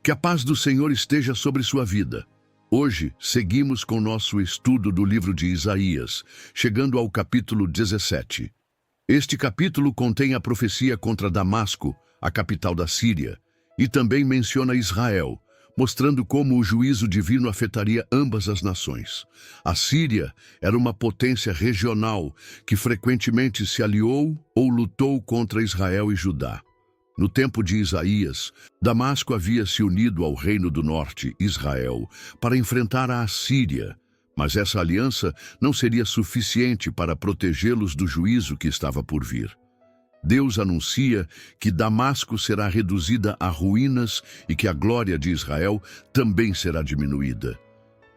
Que a paz do Senhor esteja sobre sua vida. Hoje, seguimos com nosso estudo do livro de Isaías, chegando ao capítulo 17. Este capítulo contém a profecia contra Damasco, a capital da Síria, e também menciona Israel, mostrando como o juízo divino afetaria ambas as nações. A Síria era uma potência regional que frequentemente se aliou ou lutou contra Israel e Judá. No tempo de Isaías, Damasco havia se unido ao reino do norte, Israel, para enfrentar a Assíria, mas essa aliança não seria suficiente para protegê-los do juízo que estava por vir. Deus anuncia que Damasco será reduzida a ruínas e que a glória de Israel também será diminuída.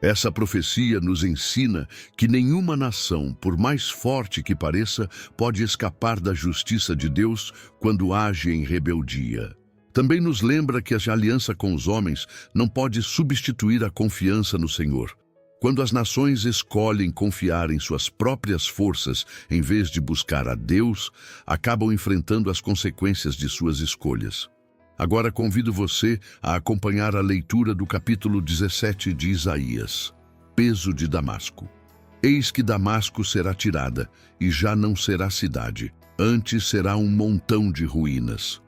Essa profecia nos ensina que nenhuma nação, por mais forte que pareça, pode escapar da justiça de Deus quando age em rebeldia. Também nos lembra que a aliança com os homens não pode substituir a confiança no Senhor. Quando as nações escolhem confiar em suas próprias forças em vez de buscar a Deus, acabam enfrentando as consequências de suas escolhas. Agora convido você a acompanhar a leitura do capítulo 17 de Isaías. Peso de Damasco. Eis que Damasco será tirada, e já não será cidade, antes será um montão de ruínas.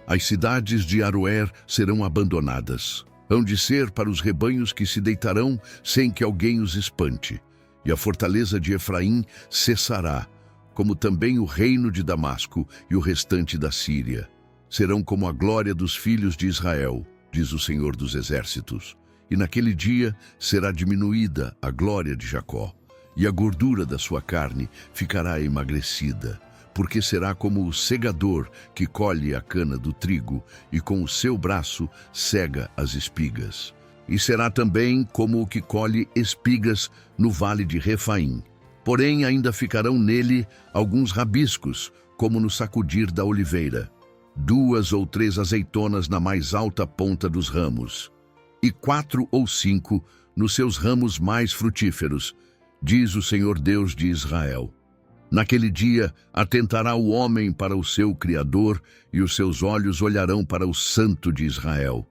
As cidades de Aroer serão abandonadas. Hão de ser para os rebanhos que se deitarão sem que alguém os espante. E a fortaleza de Efraim cessará, como também o reino de Damasco e o restante da Síria. Serão como a glória dos filhos de Israel, diz o Senhor dos Exércitos. E naquele dia será diminuída a glória de Jacó, e a gordura da sua carne ficará emagrecida, porque será como o segador que colhe a cana do trigo e com o seu braço cega as espigas. E será também como o que colhe espigas no vale de Refaim. Porém ainda ficarão nele alguns rabiscos, como no sacudir da oliveira. 2 ou 3 azeitonas na mais alta ponta dos ramos, e 4 ou 5 nos seus ramos mais frutíferos, diz o Senhor Deus de Israel. Naquele dia atentará o homem para o seu Criador, e os seus olhos olharão para o Santo de Israel.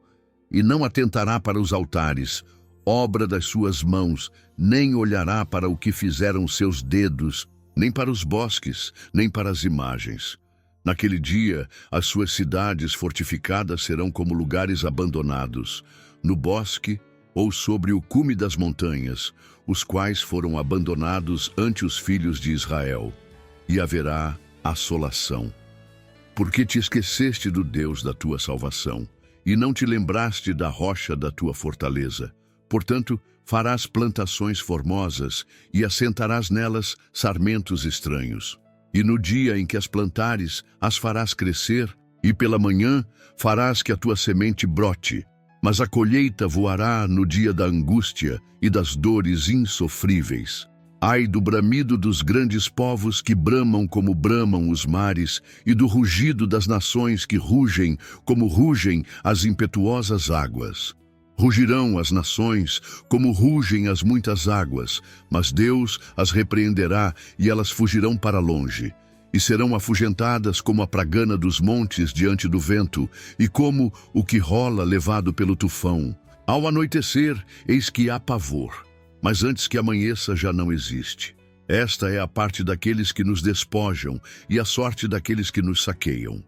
E não atentará para os altares, obra das suas mãos, nem olhará para o que fizeram seus dedos, nem para os bosques, nem para as imagens. Naquele dia, as suas cidades fortificadas serão como lugares abandonados, no bosque ou sobre o cume das montanhas, os quais foram abandonados ante os filhos de Israel. E haverá assolação. Porque te esqueceste do Deus da tua salvação, e não te lembraste da rocha da tua fortaleza. Portanto, farás plantações formosas, e assentarás nelas sarmentos estranhos. E no dia em que as plantares, as farás crescer, e pela manhã farás que a tua semente brote. Mas a colheita voará no dia da angústia e das dores insofríveis. Ai do bramido dos grandes povos que bramam como bramam os mares, e do rugido das nações que rugem como rugem as impetuosas águas. Rugirão as nações como rugem as muitas águas, mas Deus as repreenderá e elas fugirão para longe. E serão afugentadas como a pragana dos montes diante do vento, e como o que rola levado pelo tufão. Ao anoitecer, eis que há pavor, mas antes que amanheça já não existe. Esta é a parte daqueles que nos despojam e a sorte daqueles que nos saqueiam.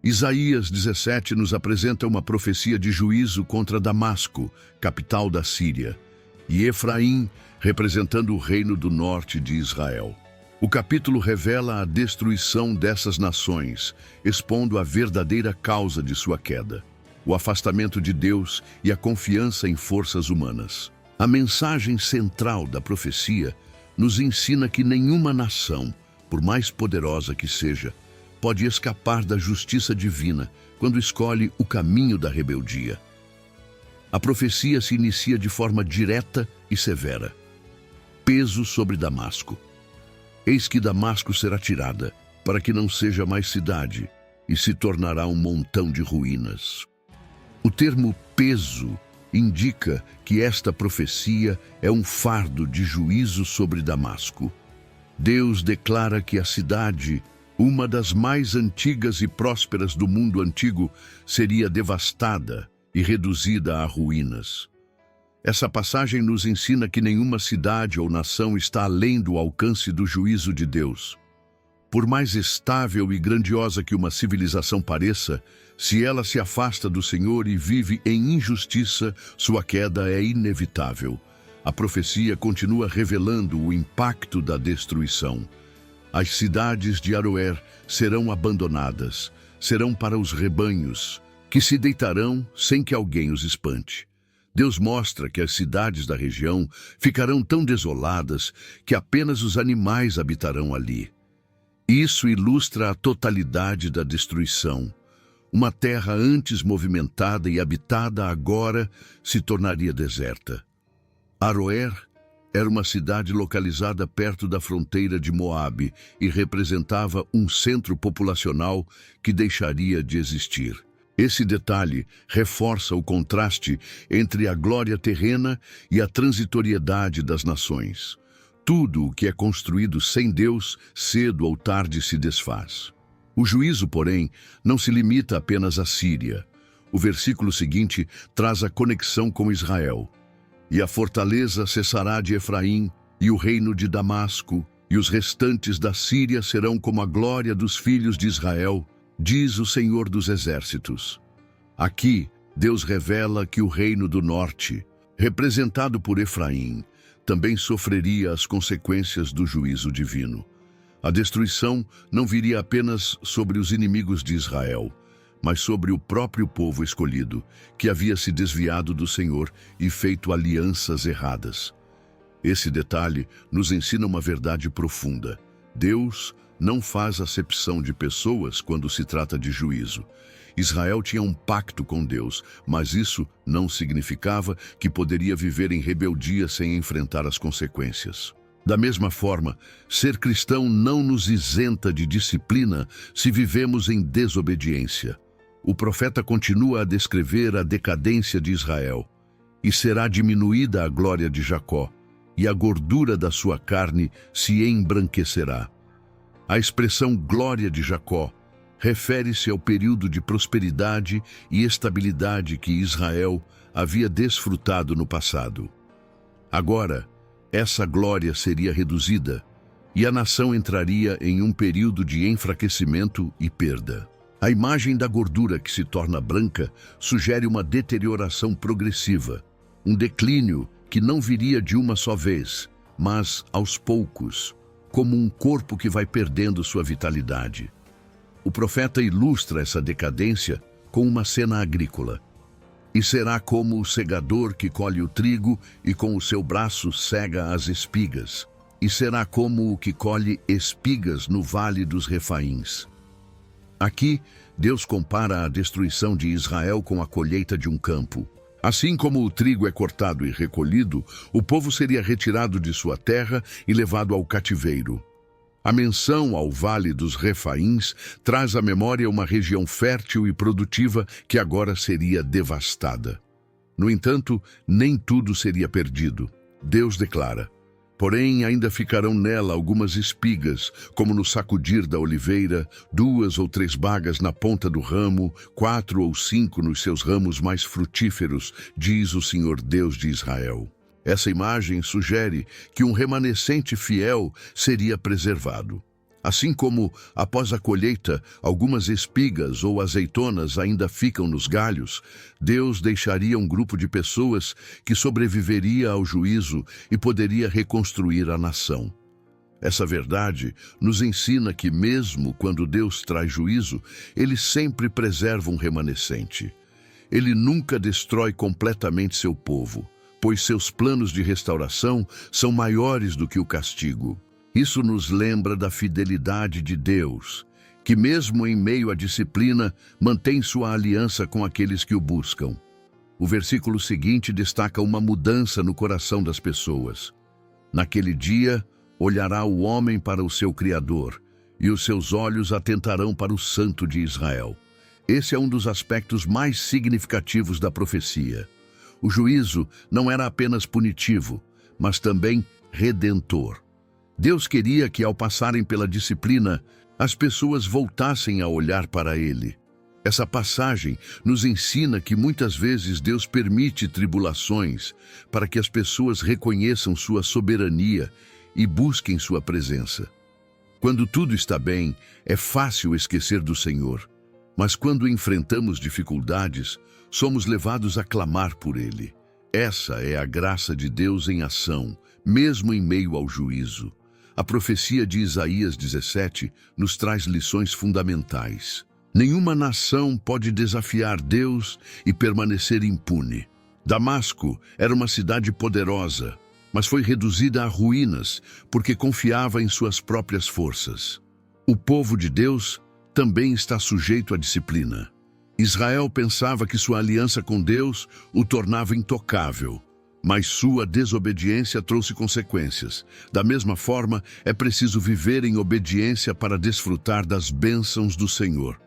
Isaías 17 nos apresenta uma profecia de juízo contra Damasco, capital da Síria, e Efraim, representando o reino do norte de Israel. O capítulo revela a destruição dessas nações, expondo a verdadeira causa de sua queda, o afastamento de Deus e a confiança em forças humanas. A mensagem central da profecia nos ensina que nenhuma nação, por mais poderosa que seja, pode escapar da justiça divina quando escolhe o caminho da rebeldia. A profecia se inicia de forma direta e severa. Peso sobre Damasco. Eis que Damasco será tirada, para que não seja mais cidade, e se tornará um montão de ruínas. O termo peso indica que esta profecia é um fardo de juízo sobre Damasco. Deus declara que a cidade, uma das mais antigas e prósperas do mundo antigo, seria devastada e reduzida a ruínas. Essa passagem nos ensina que nenhuma cidade ou nação está além do alcance do juízo de Deus. Por mais estável e grandiosa que uma civilização pareça, se ela se afasta do Senhor e vive em injustiça, sua queda é inevitável. A profecia continua revelando o impacto da destruição. As cidades de Aroer serão abandonadas, serão para os rebanhos, que se deitarão sem que alguém os espante. Deus mostra que as cidades da região ficarão tão desoladas que apenas os animais habitarão ali. Isso ilustra a totalidade da destruição. Uma terra antes movimentada e habitada agora se tornaria deserta. Aroer era uma cidade localizada perto da fronteira de Moabe e representava um centro populacional que deixaria de existir. Esse detalhe reforça o contraste entre a glória terrena e a transitoriedade das nações. Tudo o que é construído sem Deus, cedo ou tarde se desfaz. O juízo, porém, não se limita apenas à Síria. O versículo seguinte traz a conexão com Israel. E a fortaleza cessará de Efraim, e o reino de Damasco, e os restantes da Síria serão como a glória dos filhos de Israel, diz o Senhor dos Exércitos. Aqui, Deus revela que o reino do norte, representado por Efraim, também sofreria as consequências do juízo divino. A destruição não viria apenas sobre os inimigos de Israel, mas sobre o próprio povo escolhido, que havia se desviado do Senhor e feito alianças erradas. Esse detalhe nos ensina uma verdade profunda. Deus não faz acepção de pessoas quando se trata de juízo. Israel tinha um pacto com Deus, mas isso não significava que poderia viver em rebeldia sem enfrentar as consequências. Da mesma forma, ser cristão não nos isenta de disciplina se vivemos em desobediência. O profeta continua a descrever a decadência de Israel. E será diminuída a glória de Jacó, e a gordura da sua carne se embranquecerá. A expressão glória de Jacó refere-se ao período de prosperidade e estabilidade que Israel havia desfrutado no passado. Agora, essa glória seria reduzida e a nação entraria em um período de enfraquecimento e perda. A imagem da gordura que se torna branca sugere uma deterioração progressiva, um declínio que não viria de uma só vez, mas aos poucos, como um corpo que vai perdendo sua vitalidade. O profeta ilustra essa decadência com uma cena agrícola. E será como o segador que colhe o trigo e com o seu braço cega as espigas. E será como o que colhe espigas no vale dos Refaíns. Aqui, Deus compara a destruição de Israel com a colheita de um campo. Assim como o trigo é cortado e recolhido, o povo seria retirado de sua terra e levado ao cativeiro. A menção ao Vale dos Refaíns traz à memória uma região fértil e produtiva que agora seria devastada. No entanto, nem tudo seria perdido. Deus declara: porém, ainda ficarão nela algumas espigas, como no sacudir da oliveira, 2 ou 3 bagas na ponta do ramo, 4 ou 5 nos seus ramos mais frutíferos, diz o Senhor Deus de Israel. Essa imagem sugere que um remanescente fiel seria preservado. Assim como, após a colheita, algumas espigas ou azeitonas ainda ficam nos galhos, Deus deixaria um grupo de pessoas que sobreviveria ao juízo e poderia reconstruir a nação. Essa verdade nos ensina que, mesmo quando Deus traz juízo, Ele sempre preserva um remanescente. Ele nunca destrói completamente seu povo, pois seus planos de restauração são maiores do que o castigo. Isso nos lembra da fidelidade de Deus, que mesmo em meio à disciplina, mantém sua aliança com aqueles que o buscam. O versículo seguinte destaca uma mudança no coração das pessoas. Naquele dia, olhará o homem para o seu Criador, e os seus olhos atentarão para o Santo de Israel. Esse é um dos aspectos mais significativos da profecia. O juízo não era apenas punitivo, mas também redentor. Deus queria que, ao passarem pela disciplina, as pessoas voltassem a olhar para Ele. Essa passagem nos ensina que muitas vezes Deus permite tribulações para que as pessoas reconheçam sua soberania e busquem sua presença. Quando tudo está bem, é fácil esquecer do Senhor, mas quando enfrentamos dificuldades, somos levados a clamar por Ele. Essa é a graça de Deus em ação, mesmo em meio ao juízo. A profecia de Isaías 17 nos traz lições fundamentais. Nenhuma nação pode desafiar Deus e permanecer impune. Damasco era uma cidade poderosa, mas foi reduzida a ruínas porque confiava em suas próprias forças. O povo de Deus também está sujeito à disciplina. Israel pensava que sua aliança com Deus o tornava intocável, mas sua desobediência trouxe consequências. Da mesma forma, é preciso viver em obediência para desfrutar das bênçãos do Senhor.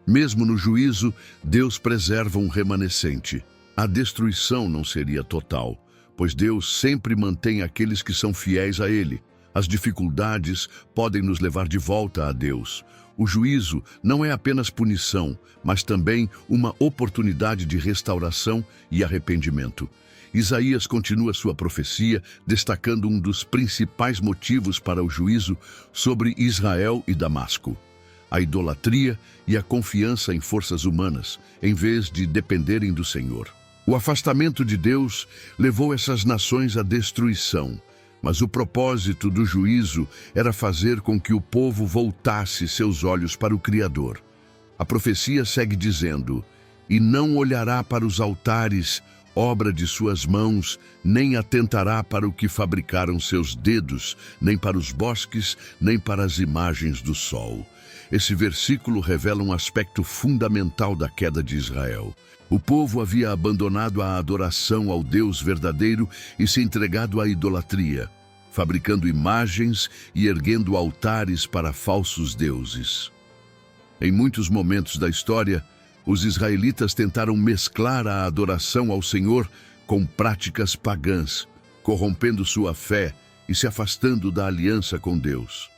Mesmo no juízo, Deus preserva um remanescente. A destruição não seria total, pois Deus sempre mantém aqueles que são fiéis a Ele. As dificuldades podem nos levar de volta a Deus. O juízo não é apenas punição, mas também uma oportunidade de restauração e arrependimento. Isaías continua sua profecia, destacando um dos principais motivos para o juízo sobre Israel e Damasco: a idolatria e a confiança em forças humanas, em vez de dependerem do Senhor. O afastamento de Deus levou essas nações à destruição, mas o propósito do juízo era fazer com que o povo voltasse seus olhos para o Criador. A profecia segue dizendo: "E não olhará para os altares, obra de suas mãos, nem atentará para o que fabricaram seus dedos, nem para os bosques, nem para as imagens do sol." Esse versículo revela um aspecto fundamental da queda de Israel. O povo havia abandonado a adoração ao Deus verdadeiro e se entregado à idolatria, fabricando imagens e erguendo altares para falsos deuses. Em muitos momentos da história, os israelitas tentaram mesclar a adoração ao Senhor com práticas pagãs, corrompendo sua fé e se afastando da aliança com Deus.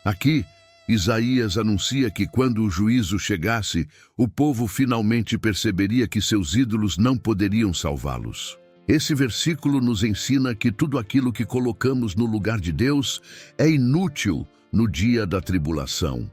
Aqui, Isaías anuncia que quando o juízo chegasse, o povo finalmente perceberia que seus ídolos não poderiam salvá-los. Esse versículo nos ensina que tudo aquilo que colocamos no lugar de Deus é inútil no dia da tribulação.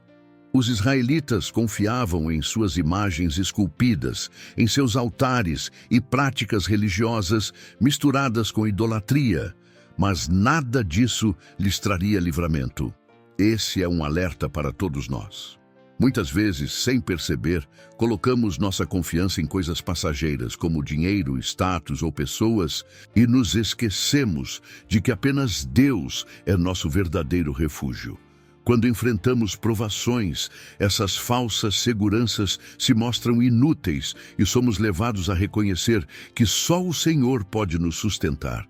Os israelitas confiavam em suas imagens esculpidas, em seus altares e práticas religiosas misturadas com idolatria, mas nada disso lhes traria livramento. Esse é um alerta para todos nós. Muitas vezes, sem perceber, colocamos nossa confiança em coisas passageiras, como dinheiro, status ou pessoas, e nos esquecemos de que apenas Deus é nosso verdadeiro refúgio. Quando enfrentamos provações, essas falsas seguranças se mostram inúteis e somos levados a reconhecer que só o Senhor pode nos sustentar.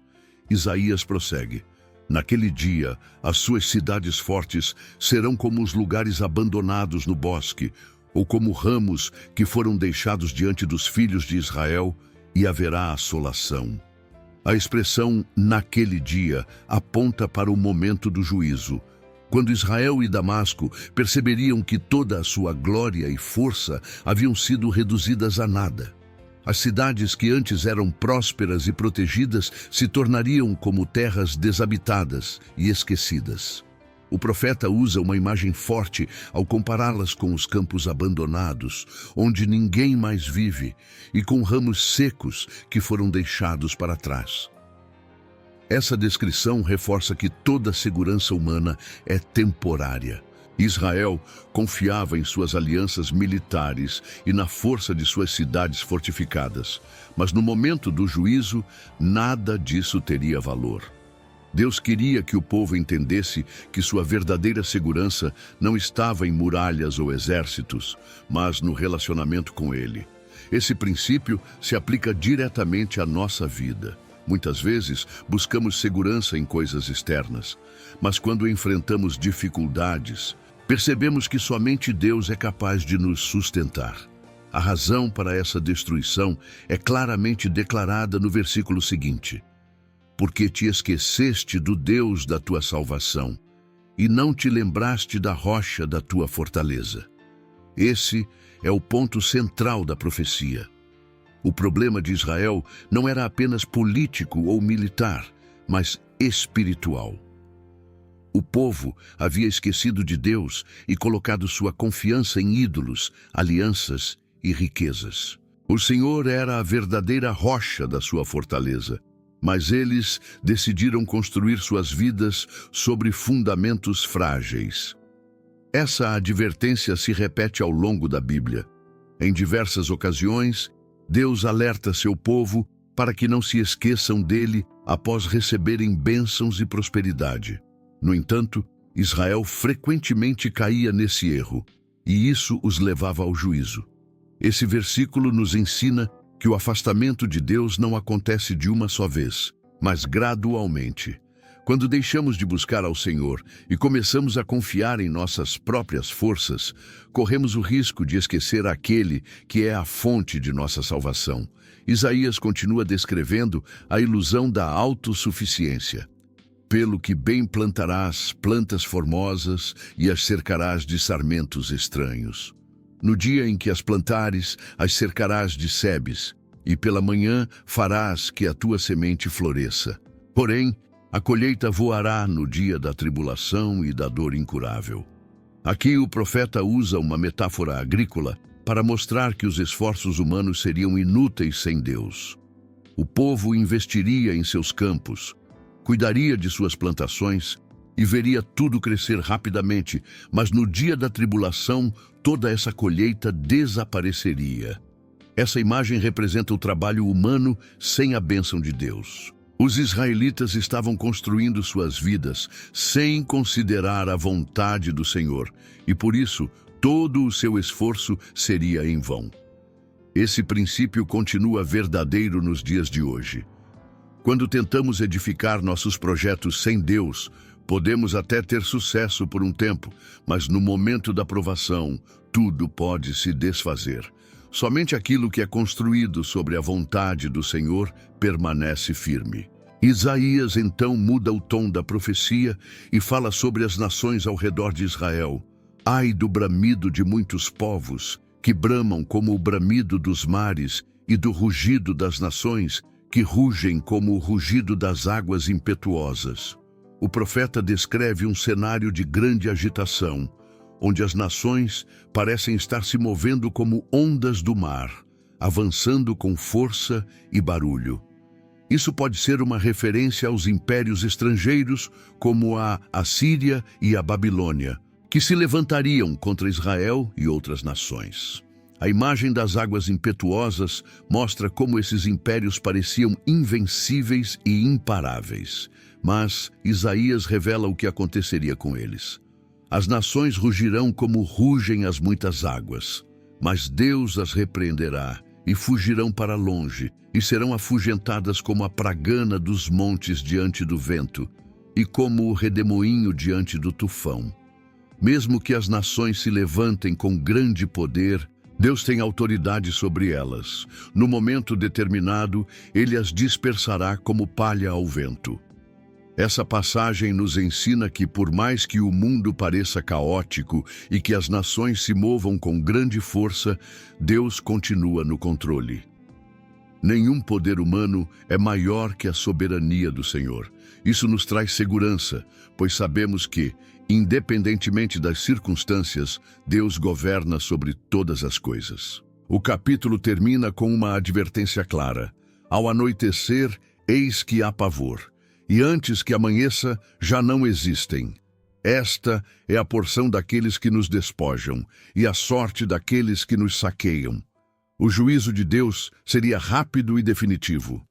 Isaías prossegue: "Naquele dia, as suas cidades fortes serão como os lugares abandonados no bosque, ou como ramos que foram deixados diante dos filhos de Israel, e haverá assolação." A expressão "naquele dia" aponta para o momento do juízo, quando Israel e Damasco perceberiam que toda a sua glória e força haviam sido reduzidas a nada. As cidades que antes eram prósperas e protegidas se tornariam como terras desabitadas e esquecidas. O profeta usa uma imagem forte ao compará-las com os campos abandonados, onde ninguém mais vive, e com ramos secos que foram deixados para trás. Essa descrição reforça que toda segurança humana é temporária. Israel confiava em suas alianças militares e na força de suas cidades fortificadas, mas no momento do juízo, nada disso teria valor. Deus queria que o povo entendesse que sua verdadeira segurança não estava em muralhas ou exércitos, mas no relacionamento com Ele. Esse princípio se aplica diretamente à nossa vida. Muitas vezes, buscamos segurança em coisas externas, mas quando enfrentamos dificuldades, percebemos que somente Deus é capaz de nos sustentar. A razão para essa destruição é claramente declarada no versículo seguinte: "Porque te esqueceste do Deus da tua salvação, e não te lembraste da rocha da tua fortaleza." Esse é o ponto central da profecia. O problema de Israel não era apenas político ou militar, mas espiritual. O povo havia esquecido de Deus e colocado sua confiança em ídolos, alianças e riquezas. O Senhor era a verdadeira rocha da sua fortaleza, mas eles decidiram construir suas vidas sobre fundamentos frágeis. Essa advertência se repete ao longo da Bíblia. Em diversas ocasiões, Deus alerta seu povo para que não se esqueçam dele após receberem bênçãos e prosperidade. No entanto, Israel frequentemente caía nesse erro, e isso os levava ao juízo. Esse versículo nos ensina que o afastamento de Deus não acontece de uma só vez, mas gradualmente. Quando deixamos de buscar ao Senhor e começamos a confiar em nossas próprias forças, corremos o risco de esquecer aquele que é a fonte de nossa salvação. Isaías continua descrevendo a ilusão da autossuficiência. Pelo que bem plantarás plantas formosas e as cercarás de sarmentos estranhos. No dia em que as plantares, as cercarás de sebes, e pela manhã farás que a tua semente floresça. Porém, a colheita voará no dia da tribulação e da dor incurável. Aqui o profeta usa uma metáfora agrícola para mostrar que os esforços humanos seriam inúteis sem Deus. O povo investiria em seus campos, cuidaria de suas plantações e veria tudo crescer rapidamente, mas no dia da tribulação, toda essa colheita desapareceria. Essa imagem representa o trabalho humano sem a bênção de Deus. Os israelitas estavam construindo suas vidas sem considerar a vontade do Senhor, e por isso todo o seu esforço seria em vão. Esse princípio continua verdadeiro nos dias de hoje. Quando tentamos edificar nossos projetos sem Deus, podemos até ter sucesso por um tempo, mas no momento da provação, tudo pode se desfazer. Somente aquilo que é construído sobre a vontade do Senhor permanece firme. Isaías então muda o tom da profecia e fala sobre as nações ao redor de Israel. Ai do bramido de muitos povos, que bramam como o bramido dos mares e do rugido das nações, que rugem como o rugido das águas impetuosas. O profeta descreve um cenário de grande agitação, onde as nações parecem estar se movendo como ondas do mar, avançando com força e barulho. Isso pode ser uma referência aos impérios estrangeiros, como a Assíria e a Babilônia, que se levantariam contra Israel e outras nações. A imagem das águas impetuosas mostra como esses impérios pareciam invencíveis e imparáveis, mas Isaías revela o que aconteceria com eles. As nações rugirão como rugem as muitas águas, mas Deus as repreenderá e fugirão para longe, e serão afugentadas como a pragana dos montes diante do vento, e como o redemoinho diante do tufão. Mesmo que as nações se levantem com grande poder, Deus tem autoridade sobre elas. No momento determinado, Ele as dispersará como palha ao vento. Essa passagem nos ensina que, por mais que o mundo pareça caótico e que as nações se movam com grande força, Deus continua no controle. Nenhum poder humano é maior que a soberania do Senhor. Isso nos traz segurança, pois sabemos que, independentemente das circunstâncias, Deus governa sobre todas as coisas. O capítulo termina com uma advertência clara. Ao anoitecer, eis que há pavor. E antes que amanheça, já não existem. Esta é a porção daqueles que nos despojam, e a sorte daqueles que nos saqueiam. O juízo de Deus seria rápido e definitivo.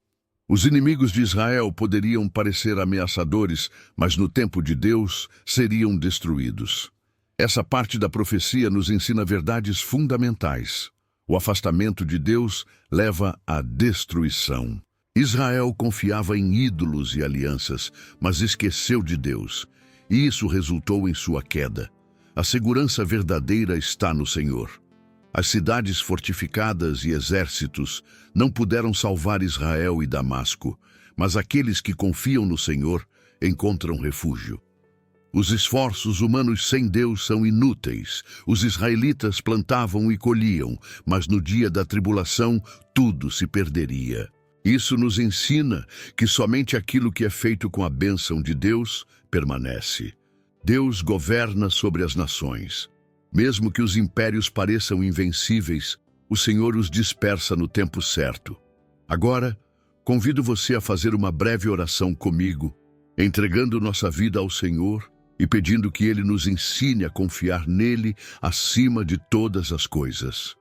Os inimigos de Israel poderiam parecer ameaçadores, mas no tempo de Deus seriam destruídos. Essa parte da profecia nos ensina verdades fundamentais. O afastamento de Deus leva à destruição. Israel confiava em ídolos e alianças, mas esqueceu de Deus, e isso resultou em sua queda. A segurança verdadeira está no Senhor. As cidades fortificadas e exércitos não puderam salvar Israel e Damasco, mas aqueles que confiam no Senhor encontram refúgio. Os esforços humanos sem Deus são inúteis. Os israelitas plantavam e colhiam, mas no dia da tribulação tudo se perderia. Isso nos ensina que somente aquilo que é feito com a bênção de Deus permanece. Deus governa sobre as nações. Mesmo que os impérios pareçam invencíveis, o Senhor os dispersa no tempo certo. Agora, convido você a fazer uma breve oração comigo, entregando nossa vida ao Senhor e pedindo que Ele nos ensine a confiar nele acima de todas as coisas.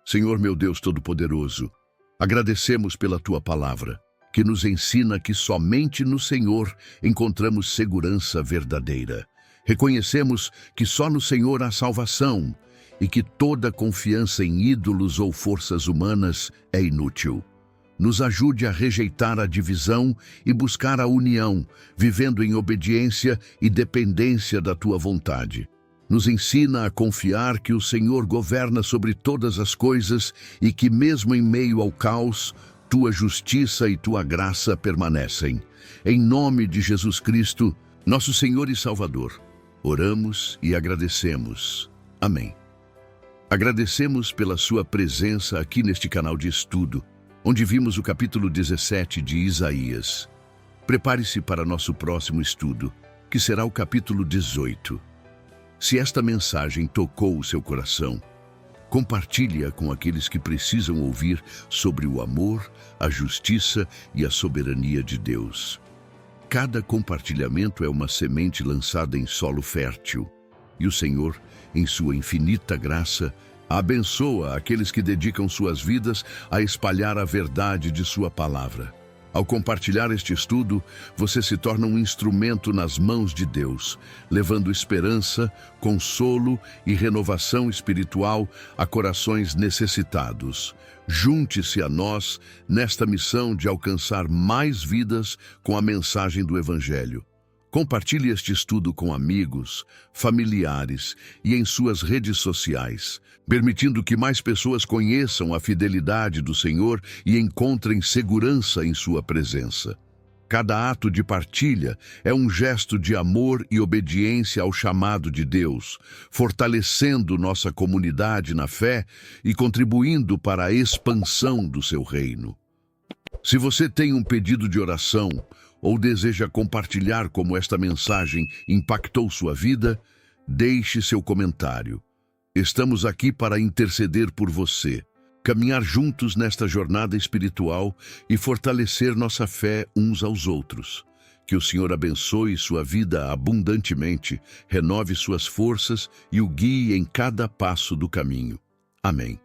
Senhor meu Deus Todo-Poderoso, agradecemos pela Tua palavra, que nos ensina que somente no Senhor encontramos segurança verdadeira. Reconhecemos que só no Senhor há salvação e que toda confiança em ídolos ou forças humanas é inútil. Nos ajude a rejeitar a divisão e buscar a união, vivendo em obediência e dependência da Tua vontade. Nos ensina a confiar que o Senhor governa sobre todas as coisas e que, mesmo em meio ao caos, Tua justiça e Tua graça permanecem. Em nome de Jesus Cristo, nosso Senhor e Salvador, oramos e agradecemos. Amém. Agradecemos pela sua presença aqui neste canal de estudo, onde vimos o capítulo 17 de Isaías. Prepare-se para nosso próximo estudo, que será o capítulo 18. Se esta mensagem tocou o seu coração, compartilhe-a com aqueles que precisam ouvir sobre o amor, a justiça e a soberania de Deus. Cada compartilhamento é uma semente lançada em solo fértil, e o Senhor, em sua infinita graça, abençoa aqueles que dedicam suas vidas a espalhar a verdade de sua palavra. Ao compartilhar este estudo, você se torna um instrumento nas mãos de Deus, levando esperança, consolo e renovação espiritual a corações necessitados. Junte-se a nós nesta missão de alcançar mais vidas com a mensagem do Evangelho. Compartilhe este estudo com amigos, familiares e em suas redes sociais, permitindo que mais pessoas conheçam a fidelidade do Senhor e encontrem segurança em sua presença. Cada ato de partilha é um gesto de amor e obediência ao chamado de Deus, fortalecendo nossa comunidade na fé e contribuindo para a expansão do seu reino. Se você tem um pedido de oração ou deseja compartilhar como esta mensagem impactou sua vida, deixe seu comentário. Estamos aqui para interceder por você, caminhar juntos nesta jornada espiritual e fortalecer nossa fé uns aos outros. Que o Senhor abençoe sua vida abundantemente, renove suas forças e o guie em cada passo do caminho. Amém.